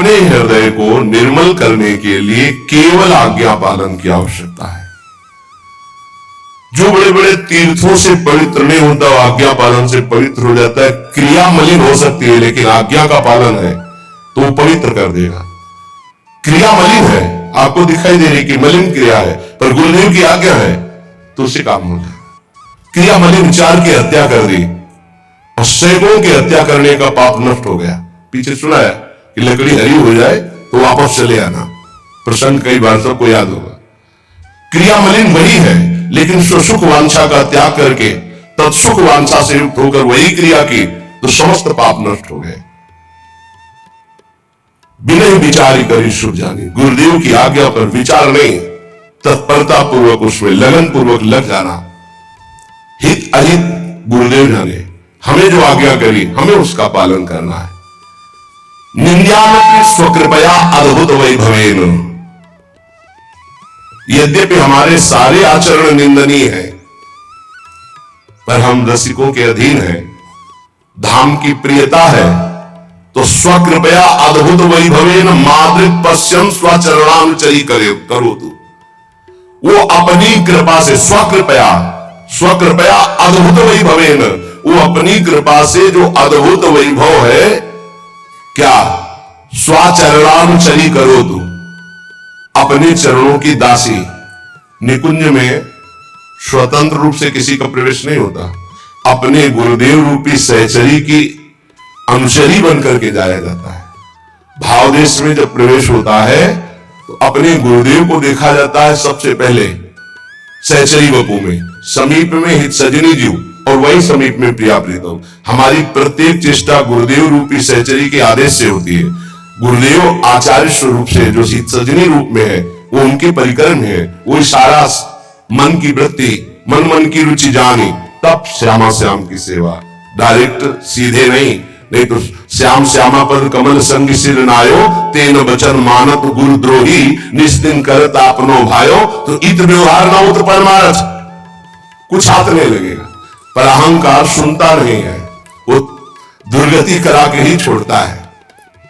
अपने हृदय को निर्मल करने के लिए केवल आज्ञा पालन की आवश्यकता है। जो बड़े बड़े तीर्थों से पवित्र नहीं होता आज्ञा पालन से पवित्र हो जाता है। क्रिया मलिन हो सकती है लेकिन आज्ञा का पालन है तो वो पवित्र कर देगा। क्रिया मलिन है, आपको दिखाई दे रही कि मलिन क्रिया है, पर गुरुदेव की आज्ञा है तो उससे काम हो जाएगा। क्रिया मलिन विचार की हत्या कर दी और सैकड़ों की हत्या करने का पाप नष्ट हो गया। पीछे सुना है कि लकड़ी हरी हो जाए तो वापस चले आना, प्रसंग कई बार सबको याद होगा। क्रिया मलिन वही है, लेकिन सुख वांछा का त्याग करके तत्सुख वांछा से युक्त होकर वही क्रिया की तो समस्त पाप नष्ट हो गए। बिना विचारी करी शुभ जानी, गुरुदेव की आज्ञा पर विचार नहीं, तत्परता पूर्वक उसमें लगन पूर्वक लग जाना। हित अहित गुरुदेव जाने, हमें जो आज्ञा करी हमें उसका पालन करना है। निंद्यानपि स्वकृपया अद्भुत वैभवेन, यद्यपि हमारे सारे आचरण निंदनीय है पर हम रसिकों के अधीन हैं, धाम की प्रियता है तो स्वकृपया अद्भुत वैभवेन मादृक पश्यम स्वचरणानुचरी करो तू। वो अपनी कृपा से स्वकृपया अद्भुत वैभवेन, वो अपनी कृपा से जो अद्भुत वैभव है क्या स्वचरणानुचरी करो तू, अपने चरणों की दासी। निकुंज में स्वतंत्र रूप से किसी का प्रवेश नहीं होता, अपने गुरुदेव रूपी सहचरी की अनुचरी बनकर के जाया जाता है। भाव देश में जब प्रवेश होता है तो अपने गुरुदेव को देखा जाता है सबसे पहले सहचरी वपू में, समीप में हित सजनी जीव और वही समीप में प्रिया प्रीतम। हमारी प्रत्येक चेष्टा गुरुदेव रूपी सहचरी के आदेश से होती है। गुरुदेव आचार्य स्वरूप से जो हित सजनी रूप में है वो उनके परिकर में है, वो इशारा मन की वृत्ति मन की रुचि जानी, तब श्यामा श्याम की सेवा। डायरेक्ट सीधे नहीं तो श्याम श्यामा पर कमल संग सिर नायो, तेन बचन मानत गुरुद्रोही, निस्दिन करत आपनो भायो। तो इत व्यवहार न उत परमारथ, कुछ हाथ नहीं लगेगा, पर अहंकार सुनता नहीं है, वो दुर्गति करा के ही छोड़ता है।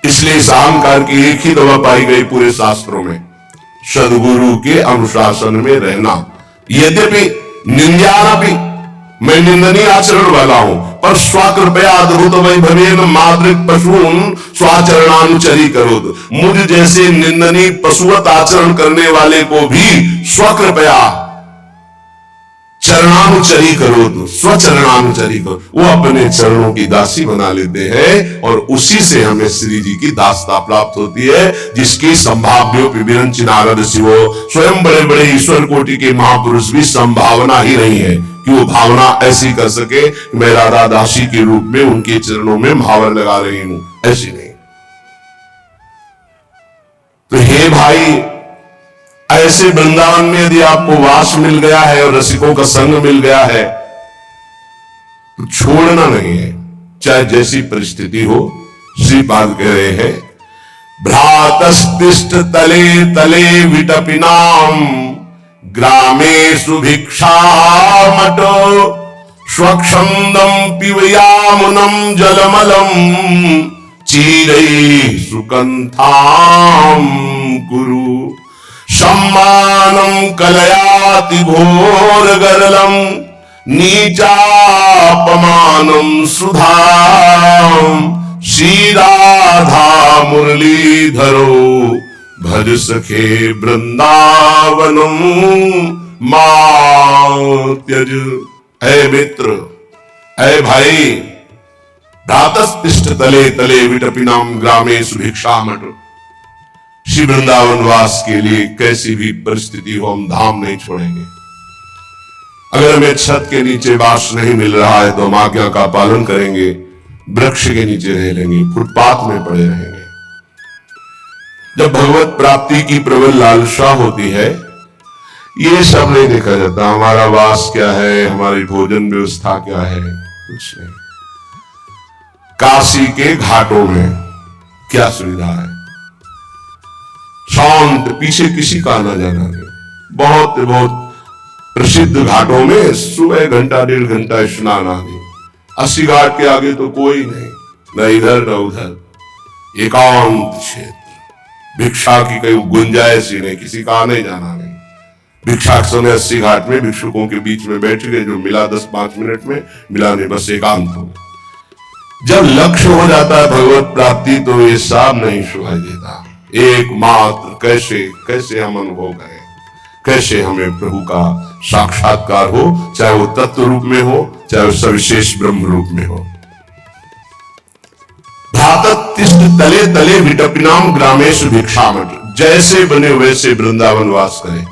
इसलिए इस अहंकार की एक ही दवा पाई गई पूरे शास्त्रों में, सदगुरु के अनुशासन में रहना। यद्यपि निंद्यानपि, मैं निंदनीय आचरण वाला हूं, पर स्वकृपया अद्भुत वैभवेन मादृक पशून स्वाचरणानुचरी करो। मुझ जैसे निंदनीय पशुवत आचरण करने वाले को भी स्वकृपया चरणानुचरी करो, तो स्वचरणानुचरी करो। वो अपने चरणों की दासी बना लेते हैं और उसी से हमें श्री जी की दासता प्राप्त होती है, जिसकी संभाव्यो विरंच नारद शिवो, स्वयं बड़े बड़े ईश्वर कोटि के महापुरुष भी संभावना ही नहीं है कि वो भावना ऐसी कर सके मैं राधा दासी के रूप में उनके चरणों में भावर लगा रही हूं, ऐसी नहीं। तो हे भाई, ऐसे वृंदावन में यदि आपको वास मिल गया है और रसिकों का संग मिल गया है तो छोड़ना नहीं है, चाहे जैसी परिस्थिति हो। श्रीपाद कह रहे हैं, भ्रातस्तिष्ठ तले तले विटपिनाम ग्रामेषु भिक्षामटो, स्वच्छंदम पिबयामुनम जलमलम चीरै सुकंथाम कुरु। सम्मानं कलयाति घोर गरलम, नीचापमानं सुधाम। श्री राधा मुरलीधरो भज सखे वृंदावनम मां त्यज। ऐ मित्र, ऐ भाई, भ्रातस्तिष्ठ तले तले विटपिनाम ग्रामेषु भिक्षामट। श्री वृंदावन वास के लिए कैसी भी परिस्थिति हो हम धाम नहीं छोड़ेंगे। अगर हमें छत के नीचे वास नहीं मिल रहा है तो हम आज्ञा का पालन करेंगे, वृक्ष के नीचे रह लेंगे, फुटपाथ में पड़े रहेंगे। जब भगवत प्राप्ति की प्रबल लालसा होती है, ये सब नहीं देखा जाता हमारा वास क्या है, हमारी भोजन व्यवस्था क्या है, कुछ नहीं। काशी के घाटों में क्या सुविधा है, शांत, पीछे किसी का आना जाना नहीं। बहुत बहुत प्रसिद्ध घाटों में सुबह घंटा डेढ़ घंटा स्नान आदि, 80 घाट के आगे तो कोई नहीं, न इधर न उधर, एकांत क्षेत्र। भिक्षा की कोई गुंजाइश ही नहीं, किसी का आने जाना नहीं। भिक्षा के समय 80 घाट में भिक्षुकों के बीच में बैठ गए, जो मिला 10-5 मिनट में, मिला नहीं, बस एकांत हो। जब लक्ष्य हो जाता है भगवत प्राप्ति तो ये सब नहीं सुनाई देता। एकमात्र कैसे कैसे हम अनुभव करें, कैसे हमें प्रभु का साक्षात्कार हो, चाहे वो तत्व रूप में हो, चाहे वो सविशेष ब्रह्म रूप में हो। भ्रातः तिष्ठ तले तले विटपिनाम ग्रामेश भिक्षामठ, जैसे बने वैसे वृंदावन वास करें।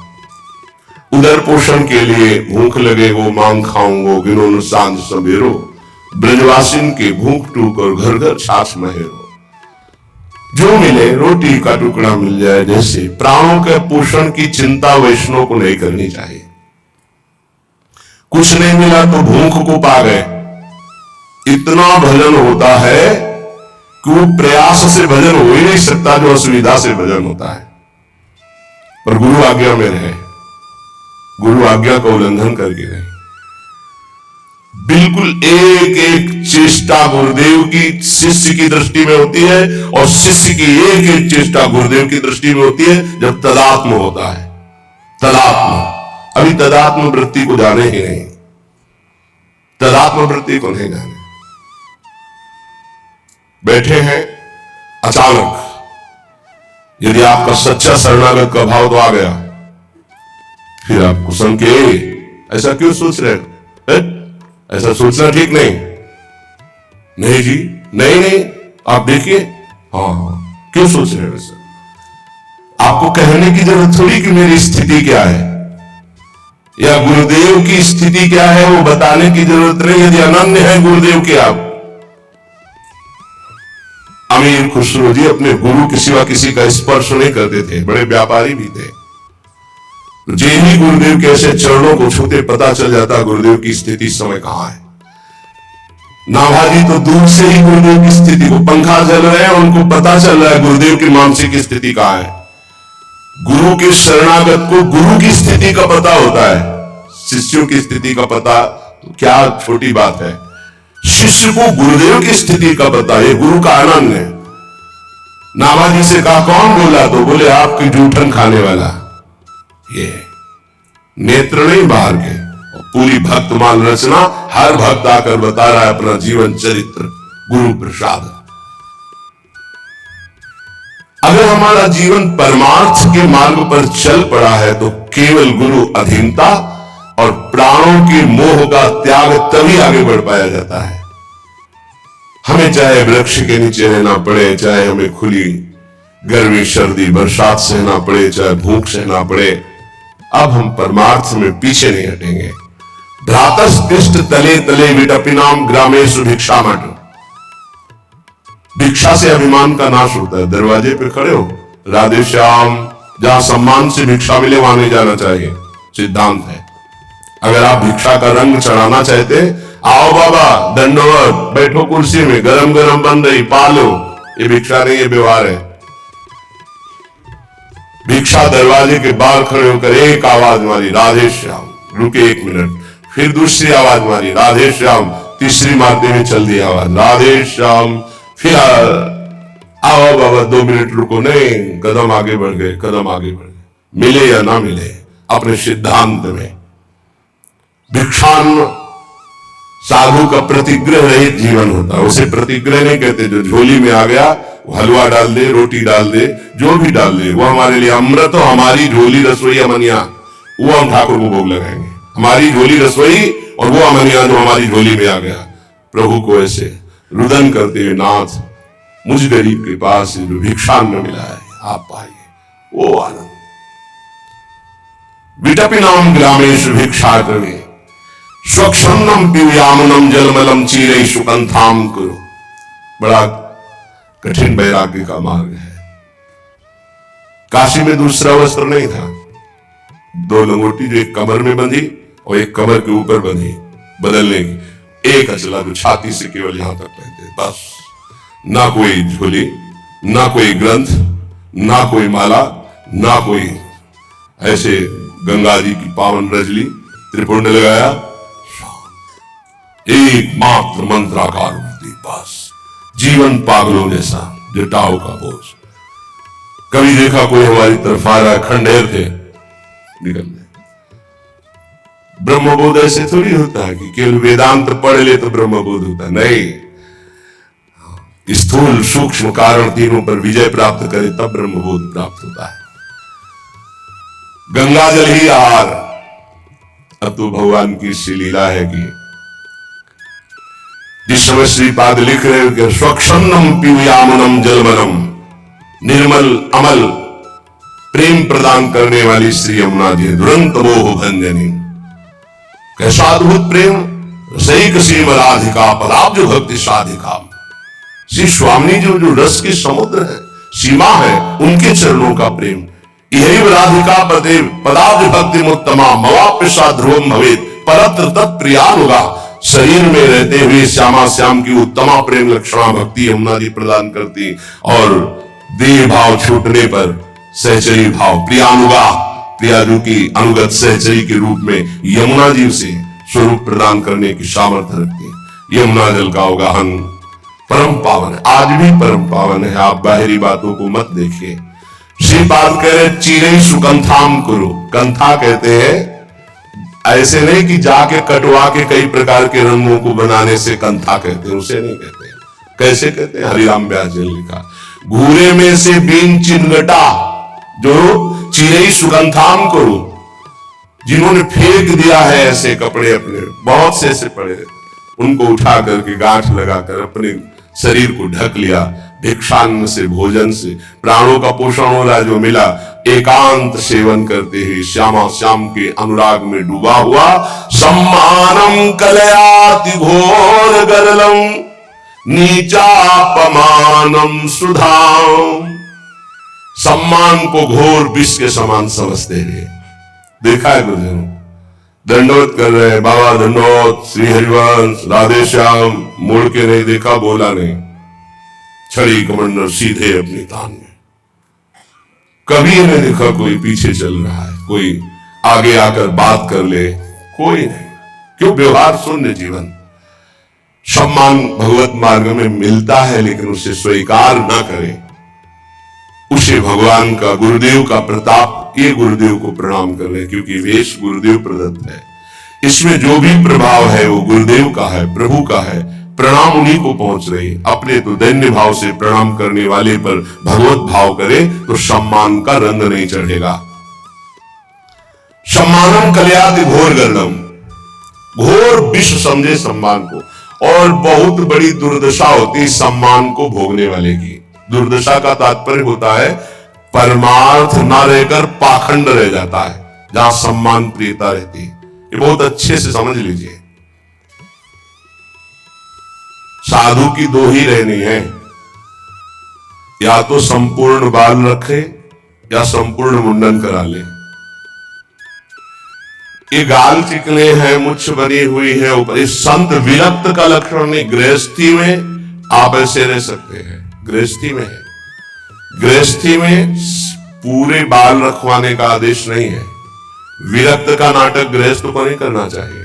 उदर पोषण के लिए भूख लगे वो मांग खाऊंगो, गिनो सांझ सवेरो, ब्रजवासिन के भूख टूक और घर घर छाछ महेरो। जो मिले रोटी का टुकड़ा मिल जाए, जैसे प्राणों के पोषण की चिंता वैष्णव को नहीं करनी चाहिए। कुछ नहीं मिला तो भूख को पा गए, इतना भजन होता है कि वो प्रयास से भजन हो ही नहीं सकता जो असुविधा से भजन होता है। पर गुरु आज्ञा में रहे, गुरु आज्ञा का उल्लंघन करके रहे। बिल्कुल एक एक चेष्टा गुरुदेव की शिष्य की दृष्टि में होती है, और शिष्य की एक एक चेष्टा गुरुदेव की दृष्टि में होती है जब तदात्म होता है। तदात्म, अभी तदात्म वृत्ति को जाने ही नहीं, तदात्म वृत्ति को नहीं जाने। बैठे हैं, अचानक यदि आपका सच्चा शरणागत का भाव तो आ गया, फिर आपको संके ऐसा क्यों सोच रहे हैं? ऐसा सोचना ठीक नहीं। नहीं जी, नहीं नहीं, आप देखिए, हाँ क्यों सोच रहे हैं वैसा? आपको कहने की जरूरत थोड़ी कि मेरी स्थिति क्या है, या गुरुदेव की स्थिति क्या है वो बताने की जरूरत नहीं। यदि अनन्य है गुरुदेव के आप। अमीर खुसरो जी अपने गुरु के सिवा किसी का स्पर्श नहीं करते थे, बड़े व्यापारी भी थे। जे ही गुरुदेव के ऐसे चरणों को छूते पता चल जाता गुरुदेव की स्थिति समय कहां है। नाभाजी तो दूर से ही गुरुदेव की स्थिति को, पंखा चल रहे हैं उनको पता चल रहा है गुरुदेव की मानसिक स्थिति कहां है। गुरु के शरणागत को गुरु की स्थिति का पता होता है, शिष्यों की स्थिति का पता तो क्या छोटी बात है। शिष्य को गुरुदेव की स्थिति का पता है, गुरु का आनंद है। नाभाजी से कहा कौन बोला, तो बोले आपकी जूठन खाने वाला। ये नेत्र नहीं बाहर के, पूरी भक्तमाल रचना, हर भक्त आकर बता रहा है अपना जीवन चरित्र, गुरु प्रसाद। अगर हमारा जीवन परमार्थ के मार्ग पर चल पड़ा है तो केवल गुरु अधीनता और प्राणों के मोह का त्याग तभी आगे बढ़ पाया जाता है। हमें चाहे वृक्ष के नीचे रहना पड़े, चाहे हमें खुली गर्मी सर्दी बरसात सहना पड़े, चाहे भूख सहना पड़े, अब हम परमार्थ में पीछे नहीं हटेंगे। भ्रातस्तिष्ठ तले तले विटपिनाम ग्रामेषु भिक्षामठ। भिक्षा से अभिमान का नाश होता है। दरवाजे पे खड़े हो, राधे श्याम, जहां सम्मान से भिक्षा मिले वहां नहीं जाना चाहिए, सिद्धांत है। अगर आप भिक्षा का रंग चढ़ाना चाहते, आओ बाबा दंडवत, बैठो कुर्सी में, गरम गरम बन रही, पालो, ये भिक्षा नहीं, ये व्यवहार है। भिक्षा दरवाजे के बाहर खड़े होकर एक आवाज मारी, राधे श्याम, रुके 1 मिनट, फिर दूसरी आवाज मारी, राधे श्याम, तीसरी मारते हुए चल दी आवाज, राधे श्याम, फिर आओ बाबा 2 मिनट रुको, नहीं, कदम आगे बढ़ गए, कदम आगे बढ़ गए, मिले या ना मिले अपने सिद्धांत में। भिक्षान साधु का प्रतिग्रह रहित जीवन होता है। उसे प्रतिग्रह नहीं कहते, जो झोली में आ गया हलवा डाल दे, रोटी डाल दे, जो भी डाल दे, वो हमारे लिए अमृत हो। हमारी झोली रसोई अमनिया, वो हम ठाकुर को भोग लगाएंगे। हमारी झोली रसोई और वो अमनिया जो हमारी झोली में आ गया। प्रभु को ऐसे रुदन करते हुए, नाथ मुझ गरीब के पास जो भिक्षा न मिला है आप पाइए, वो आनंद। विटपिनाम ग्रामेषु भिक्षाटने स्वक्षन्नम पियामनम जलमलम चीरे सुकंथाम करो। बड़ा कठिन वैराग्य का मार्ग है। काशी में दूसरा वस्त्र नहीं था, 2 लंगोटी जो एक कमर में बंधी और एक कमर के ऊपर बंधी, बदलने की एक अचला जो छाती से केवल यहां तक पहनते, बस। ना कोई झोली, ना कोई ग्रंथ, ना कोई माला, ना कोई ऐसे गंगा जी की पावन रजली त्रिपुंड लगाया, एकमात्र मंत्राकार मूर्ति, बस। जीवन पागलों जैसा जटाओं का बोझ। कभी देखा कोई हमारी तरफ आ रहा है, खंडेर थे, निकल गए। ब्रह्मबोध ऐसे थोड़ी होता है कि केवल वेदांत पढ़ ले तो ब्रह्मबोध होता है, नहीं। स्थूल सूक्ष्म कारण तीनों पर विजय प्राप्त करे तब ब्रह्मबोध प्राप्त होता है। गंगा जल ही आहार। अब तो भगवान की सी लीला है कि जिस समय श्रीपाद लिख रहे हो कि स्वच्छन्नम पीवयामनम जलमनम, निर्मल अमल प्रेम प्रदान करने वाली श्री यमुना जी, दुरंत मोह भंजनी। कैसा अद्भुत प्रेम, रसैक सीम राधिका पदाब्ज भक्ति साधिका। श्री स्वामी जो रस के समुद्र है, सीमा है, उनके चरणों का प्रेम। यही राधिका पदे पदाब्ज भक्ति मुत्तमा मवाप्य ध्रुवम भवेत परत्र तत्प्रियानुगा। शरीर में रहते हुए श्यामा श्याम की उत्तमा प्रेम लक्षणा भक्ति यमुना जी प्रदान करती, और देह भाव छूटने पर सहचरी भाव प्रियानुगा, प्रियाजू की अनुगत सहचरी के रूप में यमुना जी से स्वरूप प्रदान करने की सामर्थ्य रखती। यमुना जल का अवगाहन परम पावन है, आज भी परम पावन है। आप बाहरी बातों को मत देखिए। श्रीपाद कह रहे चीरे सुकंथाम करो। कंथा कहते हैं ऐसे नहीं कि जाके कटवा के कई प्रकार के रंगों को बनाने से कंथा कहते हैं, उसे नहीं कहते। कैसे कहते हैं? हरिराम व्यास जी ने लिखा, घूरे में से बीन चिनगटा जो चिरई सुगंधाम करो। जिन्होंने फेंक दिया है ऐसे कपड़े, अपने बहुत से ऐसे पड़े, उनको उठा करके गांठ लगाकर अपने शरीर को ढक लिया। भिक्षान्न से, भोजन से प्राणों का पोषण हो रहा जो मिला, एकांत सेवन करते हुए श्यामा श्याम के अनुराग में डूबा हुआ। सम्मानम कलयाति घोर गरलम नीचापमानम सुधाम। सम्मान को घोर विष के समान समझते हैं। देखा है गुरुजनों, दंडवत कर रहे हैं, बाबा दंडवत, श्री हरिवंश, राधे श्याम, मुड़ के नहीं देखा, बोला नहीं, छड़ी कमंडल सीधे अपनी तान में। कभी नहीं देखा कोई पीछे चल रहा है, कोई आगे आकर बात कर ले, कोई नहीं। क्यों? व्यवहार शून्य जीवन। सम्मान भगवत मार्ग में मिलता है, लेकिन उसे स्वीकार ना करें, उसे भगवान का, गुरुदेव का प्रताप, ये गुरुदेव को प्रणाम कर रहे, क्योंकि वेश गुरुदेव प्रदत्त है। इसमें जो भी प्रभाव है वो गुरुदेव का है, प्रभु का है। प्रणाम उन्हीं को पहुंच रही। अपने तो दैन्य भाव से प्रणाम करने वाले पर भगवत भाव करे तो सम्मान का रंग नहीं चढ़ेगा। सम्मानम कल्याति घोर गर्दम, घोर विष समझे सम्मान को। और बहुत बड़ी दुर्दशा होती सम्मान को भोगने वाले की। दुर्दशा का तात्पर्य होता है परमार्थ ना रहकर पाखंड रह जाता है, जहां सम्मान प्रियता रहती है। ये बहुत अच्छे से समझ लीजिए। साधु की दो ही रहनी है, या तो संपूर्ण बाल रखे या संपूर्ण मुंडन करा ले। ये गाल चिकने हैं, मुछ बनी हुई है ऊपर, इस संत विरक्त का लक्षण नहीं। गृहस्थी में आप ऐसे रह सकते हैं, गृहस्थी में है। गृहस्थी में पूरे बाल रखवाने का आदेश नहीं है। विरक्त का नाटक गृहस्थ को नहीं करना चाहिए,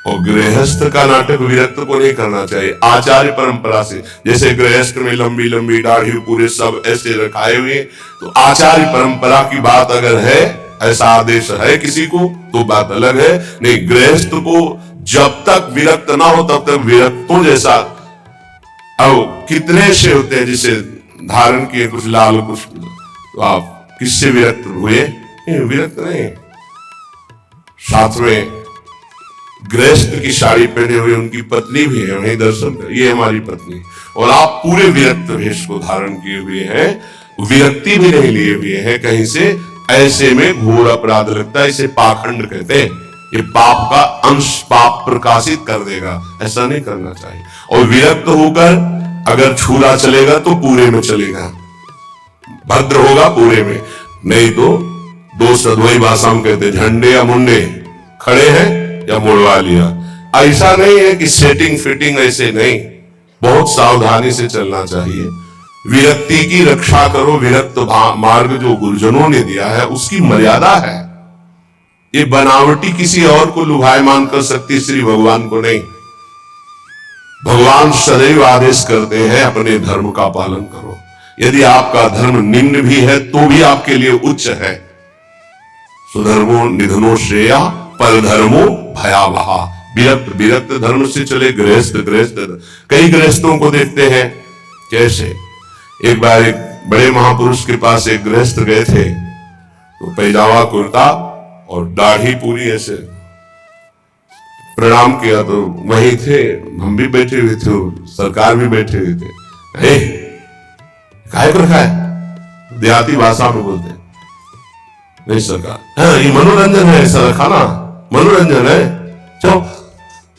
और गृहस्थ का नाटक विरक्त को नहीं करना चाहिए। आचार्य परंपरा से, जैसे गृहस्थ में लंबी लंबी दाढ़ी पूरे सब ऐसे रखाए हुए, तो आचार्य परंपरा की बात अगर है, ऐसा आदेश है किसी को, तो बात अलग है। नहीं, गृहस्थ को जब तक विरक्त ना हो तब तक विरक्तों जैसा। अब कितने से होते हैं जिसे धारण किए, कुछ लाल कुछ, तो आप किससे विरक्त हुए? विरक्त नहीं। साथ में गृहस्थ की साड़ी पहने हुए उनकी पत्नी भी है, वहीं दर्शन कर, ये हमारी पत्नी, और आप पूरे विरक्त वेश को धारण किए हुए हैं, विरक्ति भी नहीं लिए हुए हैं कहीं से। ऐसे में घोर अपराध लगता है, इसे पाखंड कहते हैं। ये पाप का अंश पाप प्रकाशित कर देगा, ऐसा नहीं करना चाहिए। और विरक्त होकर अगर छूरा चलेगा तो पूरे में चलेगा, भद्र होगा पूरे में, नहीं तो दो सद्वई भाषा में कहते, झंडे या मुंडे खड़े हैं या मुड़वा लिया। ऐसा नहीं है कि सेटिंग फिटिंग, ऐसे नहीं, बहुत सावधानी से चलना चाहिए। विरक्ति की रक्षा करो। विरक्त मार्ग जो गुरुजनों ने दिया है उसकी मर्यादा है। ये बनावटी किसी और को लुभायमान कर सकती, श्री भगवान को नहीं। भगवान सदैव आदेश करते हैं अपने धर्म का पालन करो। यदि आपका धर्म निम्न भी है तो भी आपके लिए उच्च है। सुधर्मो निधनो श्रेया परधर्मो भयावहा। विरक्त विरक्त धर्म से चले गृहस्थ गृहस्थ। कई गृहस्थों को देखते हैं कैसे, एक बार एक बड़े महापुरुष के पास एक गृहस्थ गए थे, तो पैजामा कुर्ता और दाढ़ी पूरी ऐसे, प्रणाम किया तो वहीं थे, हम भी बैठे हुए थे, सरकार भी बैठे हुए थे। काहे को रखा है, देहाती भाषा में बोलते हैं, नहीं सरकार, हाँ ये मनोरंजन है, ऐसा रखा ना, मनोरंजन है, जाओ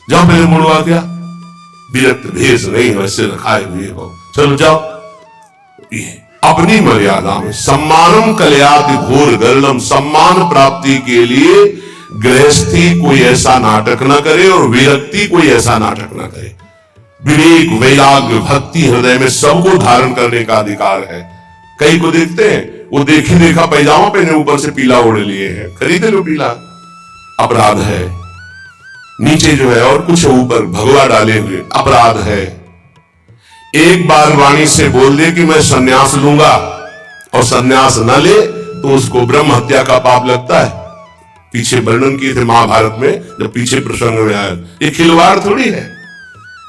जाओ पहले मुड़वा क्या, विरक्त भेष नहीं वैसे रखाए हुए हो, चलो जाओ। ये अपनी मर्यादा में सम्मानम कल्याति घोर गर्लम, सम्मान प्राप्ति के लिए गृहस्थी कोई ऐसा नाटक ना करे और विरक्ति कोई ऐसा नाटक ना करे। विवेक वैराग्य भक्ति हृदय में सबको धारण करने का अधिकार है। कई को देखते हैं वो देखी देखा पैजामा पहने ऊपर से पीला ओढ़ लिए हैं, खरीदे लो पीला, अपराध है। नीचे जो है और कुछ ऊपर भगवा डाले हुए, अपराध है। एक बार वाणी से बोल दे कि मैं सन्यास लूंगा और सन्यास न ले तो उसको ब्रह्म हत्या का पाप लगता है। पीछे वर्णन किए थे महाभारत में, जब पीछे प्रसंग में आया, ये खिलवाड़ थोड़ी है।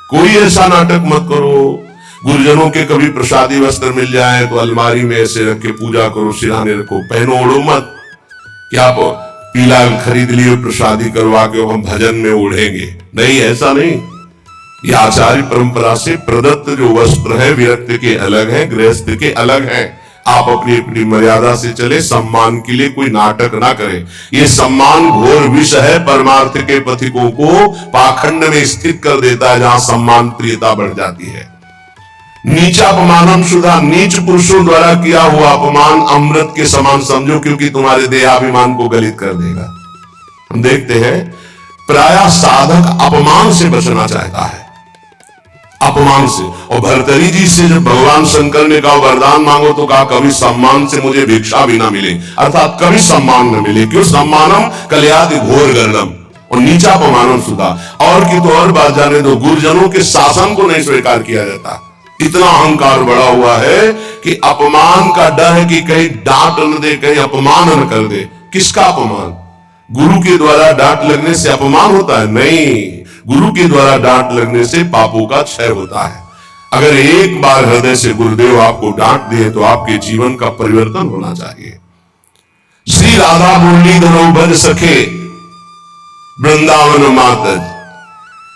कोई ऐसा नाटक मत करो। गुरुजनों के कभी प्रसादी वस्त्र मिल जाए तो अलमारी में ऐसे रख के पूजा करो, सिराने रखो, पहनो ओढ़ो मत। क्या पीला खरीद लिए प्रसादी करवा के हम भजन में ओढ़ेंगे, नहीं, ऐसा नहीं। ये आचार्य परंपरा से प्रदत्त जो वस्त्र है विरक्त के अलग हैं, गृहस्थ के अलग हैं। आप अपनी अपनी मर्यादा से चले, सम्मान के लिए कोई नाटक ना करें। ये सम्मान घोर विष है, परमार्थ के पथिकों को पाखंड में स्थित कर देता है, जहां सम्मान प्रियता बढ़ जाती है। नीचा अपमानम सुधा, नीच पुरुषों द्वारा किया हुआ अपमान अमृत के समान समझो, क्योंकि तुम्हारे देहाभिमान को गलित कर देगा। हम देखते हैं प्रायः साधक अपमान से बचना चाहता है, अपमान से। और भर्तरी जी से जब भगवान शंकर ने कहा वरदान मांगो तो कहा कभी सम्मान से मुझे भिक्षा भी ना मिले, अर्थात कभी सम्मान न मिले। क्यों? सम्मानम कल्याति घोर गर्णम, और नीचा अपमानम सुधा। और की तो और बात जाने दो, गुरुजनों के शासन को नहीं स्वीकार किया जाता। इतना अहंकार बढ़ा हुआ है कि अपमान का डर है कि कहीं डांट न दे, कहीं अपमान न कर दे। किसका अपमान? गुरु के द्वारा डांट लगने से अपमान होता है? नहीं, गुरु के द्वारा डांट लगने से पापों का क्षय होता है। अगर एक बार हृदय से गुरुदेव आपको डांट दिए तो आपके जीवन का परिवर्तन होना चाहिए। श्री राधा मुरली धरो भज सखे वृंदावन मातज,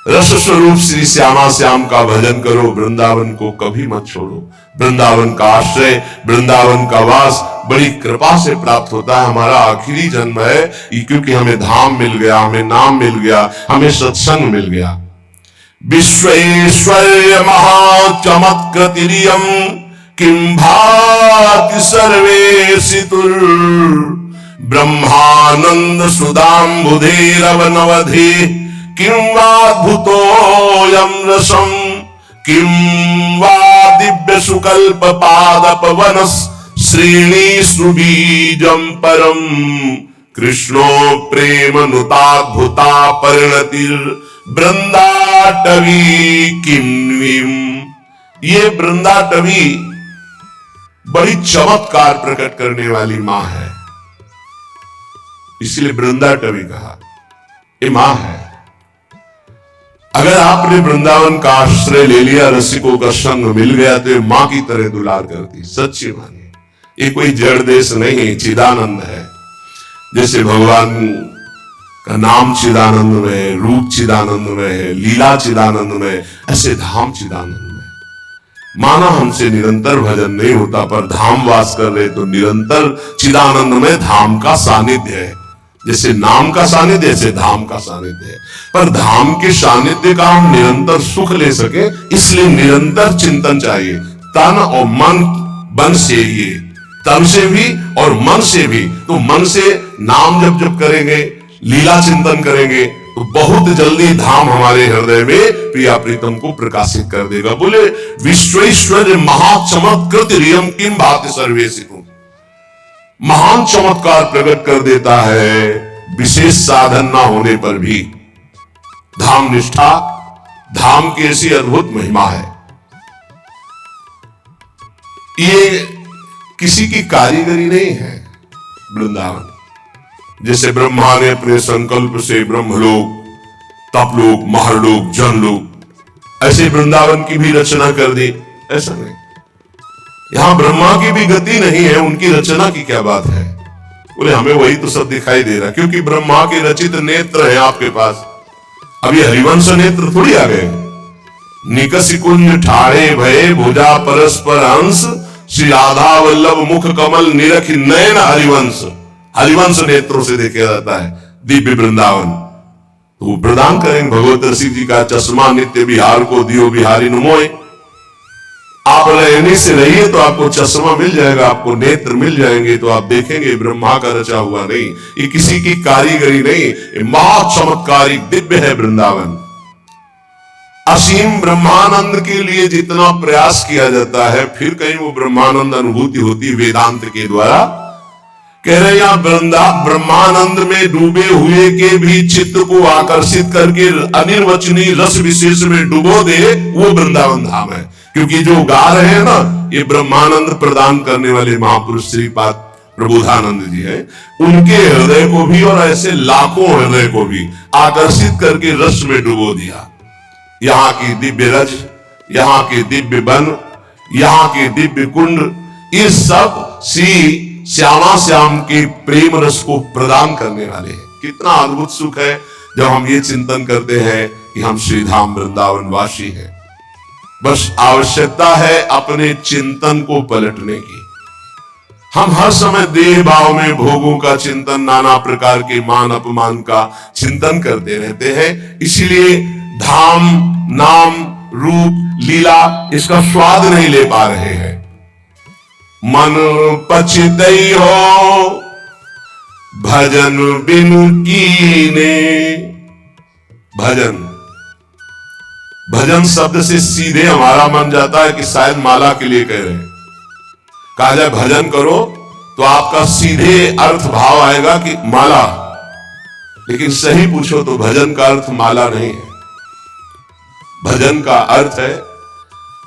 रस स्वरूप श्री श्यामा श्याम का भजन करो, वृंदावन को कभी मत छोड़ो। वृंदावन का आश्रय, वृंदावन का वास बड़ी कृपा से प्राप्त होता है। हमारा आखिरी जन्म है क्योंकि हमें धाम मिल गया, हमें नाम मिल गया, हमें सत्संग मिल गया। विश्वेश्वर्य महाचमत्कृतिरियं किं भाति सर्वेशितुर ब्रह्मानंद सुधाम्बुधेरवनवधे किं वाद्भुतोऽयं रसं किं वा दिव्य सुकल्प पादपवनस् श्रेणीषु बीजं परम कृष्णो प्रेम नुताद्भुता परिणतिर् वृंदाटवी किन्वीम। ये वृंदाटवी बड़ी चमत्कार प्रकट करने वाली मां है, इसलिए वृंदाटवी कहा। ये मां है। अगर आपने वृंदावन का आश्रय ले लिया, रसिकों का संग मिल गया, तो मां की तरह दुलार करती। सच्ची मानिए, ये कोई जड़ देश नहीं, चिदानंद है। जैसे भगवान का नाम चिदानंद में है, रूप चिदानंद में है, लीला चिदानंद में, ऐसे धाम चिदानंद में। माना हमसे निरंतर भजन नहीं होता, पर धाम वास कर रहे तो निरंतर चिदानंद में धाम का सानिध्य है। जैसे नाम का सानिध्य, ऐसे धाम का सानिध्य है। पर धाम के सानिध्य का हम निरंतर सुख ले सके, इसलिए निरंतर चिंतन चाहिए। तन और मन से, ये तन से भी और मन से भी। तो मन से नाम जब करेंगे, लीला चिंतन करेंगे, तो बहुत जल्दी धाम हमारे हृदय में प्रिया प्रीतम को प्रकाशित कर देगा। बोले विश्वेश्वर महाचमत्कृतिरियं किं भाति सर्वेशितुः, महान चमत्कार प्रकट कर देता है विशेष साधन ना होने पर भी। धाम निष्ठा, धाम की ऐसी अद्भुत महिमा है। ये किसी की कारीगरी नहीं है। वृंदावन जैसे ब्रह्मा ने अपने संकल्प से ब्रह्मलोक, तपलोक, महरलोक, जनलोक, ऐसे वृंदावन की भी रचना कर दी, ऐसा नहीं। यहां ब्रह्मा की भी गति नहीं है, उनकी रचना की क्या बात है। बोले हमें वही तो सब दिखाई दे रहा, क्योंकि ब्रह्मा के रचित नेत्र हैं आपके पास। अब ये हरिवंश नेत्र थोड़ी आ गए। निकसि कुंज ठाड़े भये भुजा परस्पर हंस, श्री राधा वल्लभ मुख कमल निरख नयन हरिवंश। हरिवंश नेत्रों से देखा जाता है दिव्य वृंदावन। तो वो प्रदान करेंगे भगवत ऋषि जी का चश्मा नित्य बिहार को दियो बिहारी नुमोय। आप रहने से रहिए तो आपको चश्मा मिल जाएगा, आपको नेत्र मिल जाएंगे, तो आप देखेंगे ब्रह्मा का रचा हुआ नहीं, ये किसी की कारीगरी नहीं, ये महा चमत्कारिक दिव्य है वृंदावन। असीम ब्रह्मानंद के लिए जितना प्रयास किया जाता है, फिर कहीं वो ब्रह्मानंद अनुभूति होती वेदांत के द्वारा। कह रहे यहां ब्रह्मानंद में डूबे हुए के भी चित्त को आकर्षित करके अनिर्वचनीय रस विशेष में डुबो दे, वो वृंदावन धाम है। क्योंकि जो गा रहे हैं ना, ये ब्रह्मानंद प्रदान करने वाले महापुरुष श्रीपाद प्रबोधानंद जी हैं। उनके हृदय को भी और ऐसे लाखों हृदय को भी आकर्षित करके रस में डुबो दिया। यहाँ की दिव्य रज, यहाँ के दिव्य वन, यहाँ के दिव्य कुंड, ये सब श्री श्यामा श्याम के प्रेम रस को प्रदान करने वाले हैं। कितना अद्भुत सुख है जब हम ये चिंतन करते हैं कि हम श्रीधाम वृंदावन वासी हैं। बस आवश्यकता है अपने चिंतन को पलटने की। हम हर समय देह भाव में भोगों का चिंतन, नाना प्रकार के मान अपमान का चिंतन करते रहते हैं। इसीलिए धाम, नाम, रूप, लीला इसका स्वाद नहीं ले पा रहे हैं। मन पछितई हो भजन बिनु कीने। भजन, भजन शब्द से सीधे हमारा मन जाता है कि शायद माला के लिए कह रहे हैं। कहा जाए भजन करो तो आपका सीधे अर्थ भाव आएगा कि माला, लेकिन सही पूछो तो भजन का अर्थ माला नहीं है। भजन का अर्थ है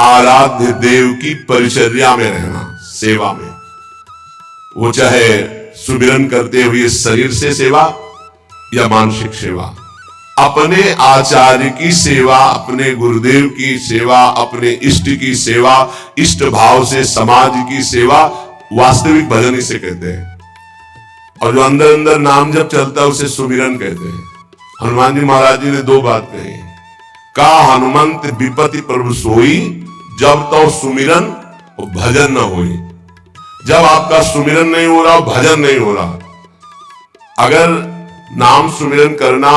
आराध्य देव की परिचर्या में रहना, सेवा में। वो चाहे सुमिरन करते हुए शरीर से सेवा या मानसिक सेवा, अपने आचार्य की सेवा, अपने गुरुदेव की सेवा, अपने इष्ट की सेवा, इष्ट भाव से समाज की सेवा, वास्तविक भजन इसे कहते हैं। और जो अंदर अंदर नाम जब चलता है उसे सुमिरन कहते हैं। हनुमान जी महाराज जी ने दो बात कही, का हनुमंत विपति प्रभु सोई, जब तो सुमिरन और भजन न होई। जब आपका सुमिरन नहीं हो रहा, भजन नहीं हो रहा, अगर नाम सुमिरन करना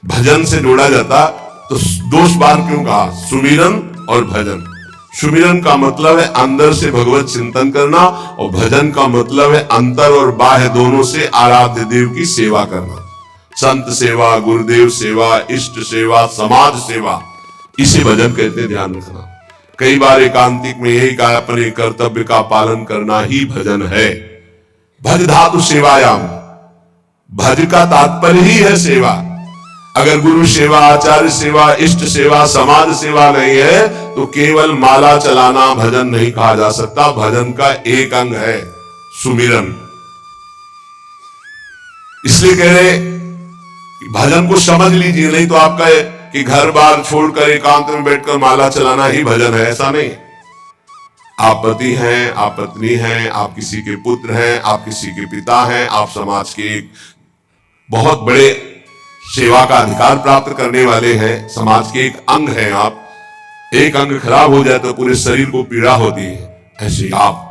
भजन से जोड़ा जाता तो दोष बार क्यों कहा सुमिरन और भजन। सुमिरन का मतलब है अंदर से भगवत चिंतन करना, और भजन का मतलब है अंतर और बाह्य दोनों से आराध्य देव की सेवा करना। संत सेवा, गुरुदेव सेवा, इष्ट सेवा, समाज सेवा, इसे भजन कहते, ध्यान रखना। कई बार एकांतिक में यही कहा, अपने कर्तव्य का पालन करना ही भजन है। भज धातु सेवायाम, भज का तात्पर्य ही है सेवा। अगर गुरु सेवा, आचार्य सेवा, इष्ट सेवा, समाज सेवा नहीं है तो केवल माला चलाना भजन नहीं कहा जा सकता। भजन का एक अंग है सुमिरन। इसलिए कह रहे भजन को समझ लीजिए, नहीं तो आपका कि घर बार छोड़कर एकांत में बैठकर माला चलाना ही भजन है, ऐसा नहीं। आप पति हैं, आप पत्नी हैं, आप किसी के पुत्र हैं, आप किसी के पिता हैं, आप समाज के एक बहुत बड़े सेवा का अधिकार प्राप्त करने वाले हैं, समाज के एक अंग हैं आप। एक अंग खराब हो जाए तो पूरे शरीर को पीड़ा होती है। ऐसे आप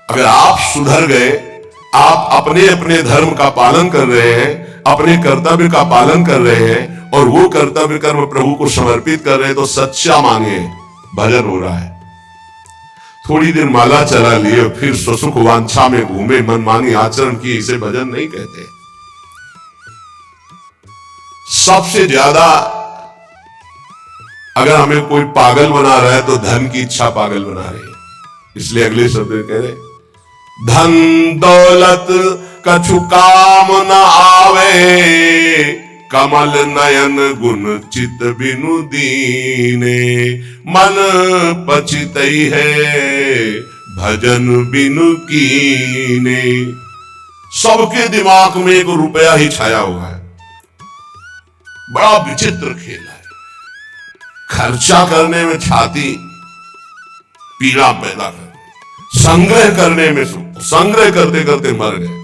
अगर आप सुधर गए, आप अपने अपने धर्म का पालन कर रहे हैं, अपने कर्तव्य का पालन कर रहे हैं, और वो कर्तव्य कर्म प्रभु को समर्पित कर रहे हैं, तो सच्चा मानिए भजन हो रहा है। थोड़ी देर माला चला लिए फिर स्वसुख वांछा में घूमे, मनमानी आचरण किए, इसे भजन नहीं कहते। सबसे ज्यादा अगर हमें कोई पागल बना रहा है तो धन की इच्छा पागल बना रही है। इसलिए अगले शब्द कह रहे, धन दौलत कछु काम न आवे, कमल नयन गुण चित बिनु दीने, मन पछितई है भजन बिनु कीने। सबके दिमाग में एक रुपया ही छाया हुआ है। बड़ा विचित्र खेल है। खर्चा करने में छाती पीड़ा पैदा कर, संग्रह करने में सुख, संग्रह करते करते मर गए।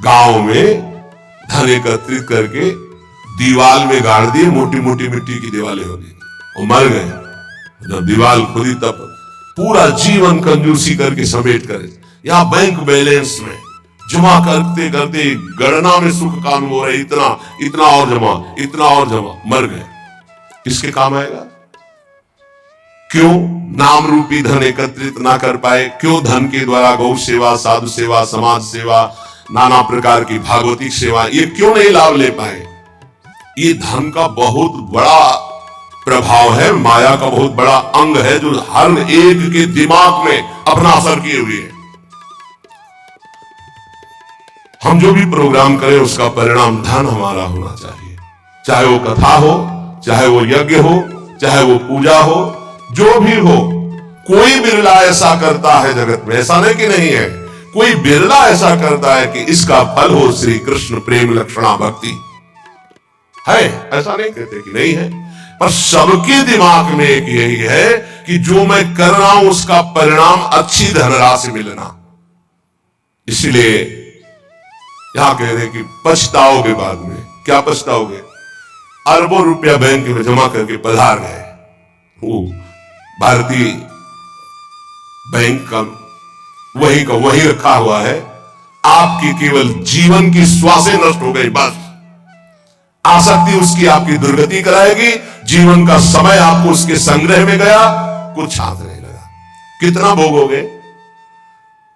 गांव में धन एकत्रित करके दीवाल में गाड़ दिए, मोटी मोटी मिट्टी की दीवारें हो गई, वो मर गए। जब दीवाल खुदी तब पूरा जीवन कंजूसी करके समेट करे, यहां बैंक बैलेंस में जमा करते करते गणना में सुख का अनुभव हो रहा है, इतना इतना और जमा, इतना और जमा, मर गए। किसके काम आएगा? क्यों नाम रूपी धन एकत्रित ना कर पाए? क्यों धन के द्वारा गौ सेवा, साधु सेवा, समाज सेवा, नाना प्रकार की भागवतिक सेवा, ये क्यों नहीं लाभ ले पाए? ये धन का बहुत बड़ा प्रभाव है, माया का बहुत बड़ा अंग है जो हर एक के दिमाग में अपना असर किए हुए है। हम जो भी प्रोग्राम करें उसका परिणाम धन हमारा होना चाहिए, चाहे वो कथा हो, चाहे वो यज्ञ हो, चाहे वो पूजा हो, जो भी हो। कोई बिरला ऐसा करता है जगत में, ऐसा नहीं कि नहीं है, कोई बिरला ऐसा करता है कि इसका फल हो श्री कृष्ण प्रेम लक्षणा भक्ति। है, ऐसा नहीं कहते कि नहीं है, पर सबके दिमाग में एक यही है कि जो मैं कर रहा हूं उसका परिणाम अच्छी धनराशि मिलना। इसलिए यहां कह रहे कि पछताओगे बाद में। क्या पछताओगे? अरबों रुपया बैंक में जमा करके पधार गए, वो भारतीय बैंक का वही रखा हुआ है, आपकी केवल जीवन की श्वासें नष्ट हो गई, बस आसक्ति उसकी आपकी दुर्गति कराएगी। जीवन का समय आपको उसके संग्रह में गया, कुछ हाथ नहीं लगा। कितना भोगोगे,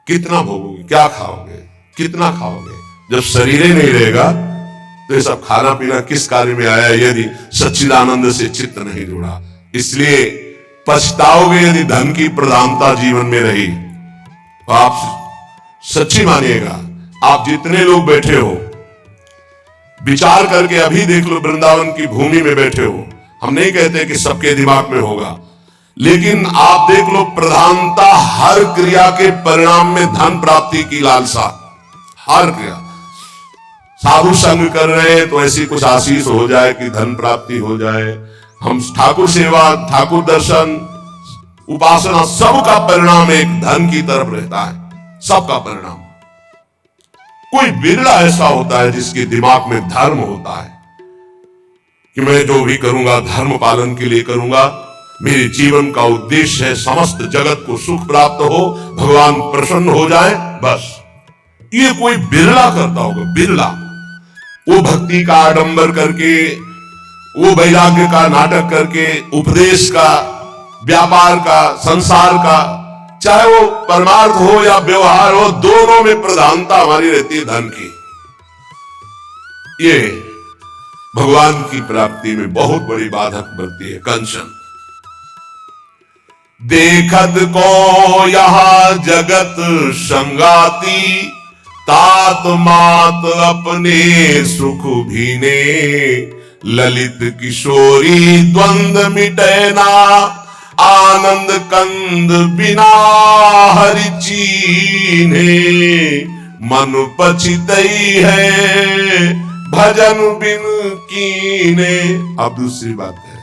कितना भोगोगे, क्या खाओगे, कितना खाओगे? जब शरीर ही नहीं रहेगा तो ये सब खाना पीना किस कार्य में आया, यदि सच्चिदानंद से चित्त नहीं जुड़ा। इसलिए पछताओगे यदि धन की प्रधानता जीवन में रही। तो आप सच्ची मानिएगा, आप जितने लोग बैठे हो विचार करके अभी देख लो, वृंदावन की भूमि में बैठे हो। हम नहीं कहते कि सबके दिमाग में होगा, लेकिन आप देख लो, प्रधानता हर क्रिया के परिणाम में धन प्राप्ति की लालसा, हर क्रिया। साधु संग कर रहे हैं तो ऐसी कुछ आशीष हो जाए कि धन प्राप्ति हो जाए। हम ठाकुर सेवा, ठाकुर दर्शन, उपासना, सबका परिणाम एक धन की तरफ रहता है, सबका परिणाम। कोई बिरला ऐसा होता है जिसके दिमाग में धर्म होता है कि मैं जो भी करूंगा धर्म पालन के लिए करूंगा, मेरे जीवन का उद्देश्य है समस्त जगत को सुख प्राप्त हो, भगवान प्रसन्न हो जाए, बस। ये कोई बिरला करता होगा, बिरला। वो भक्ति का आडंबर करके, वो वैराग्य का नाटक करके, उपदेश का, व्यापार का, संसार का, चाहे वो परमार्थ हो या व्यवहार हो, दोनों में प्रधानता हमारी रहती है धन की। ये भगवान की प्राप्ति में बहुत बड़ी बाधक बनती है। कंचन देखत को यहां जगत संगाती, तात मात अपने सुख भीने, ललित किशोरी द्वंद्व मिटैना, आनंद कंद बिना हरि चीन्हे, मन पछितई है भजन बिन कीने। अब दूसरी बात है,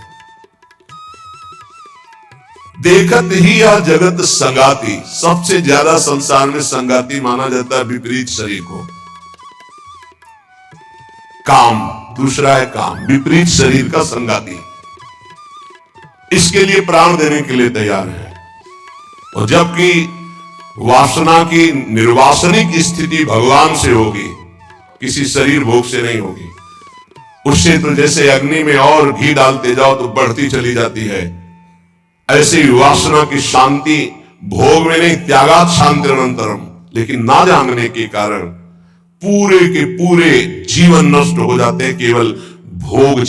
देखत ही यह जगत संगाती। सबसे ज्यादा संसार में संगाती माना जाता है विपरीत शरीर को। काम, दूसरा है काम, विपरीत शरीर का संगाती। इसके लिए प्राण देने के लिए तैयार है। और जबकि वासना की निर्वासनिक स्थिति भगवान से होगी, किसी शरीर भोग से नहीं होगी। उससे तो जैसे अग्नि में और घी डालते जाओ तो बढ़ती चली जाती है, ऐसे ही वासना की शांति भोग में नहीं, त्यागात शांति अनंतरम। लेकिन ना जानने के कारण पूरे के पूरे जीवन नष्ट हो जाते हैं, केवल भोग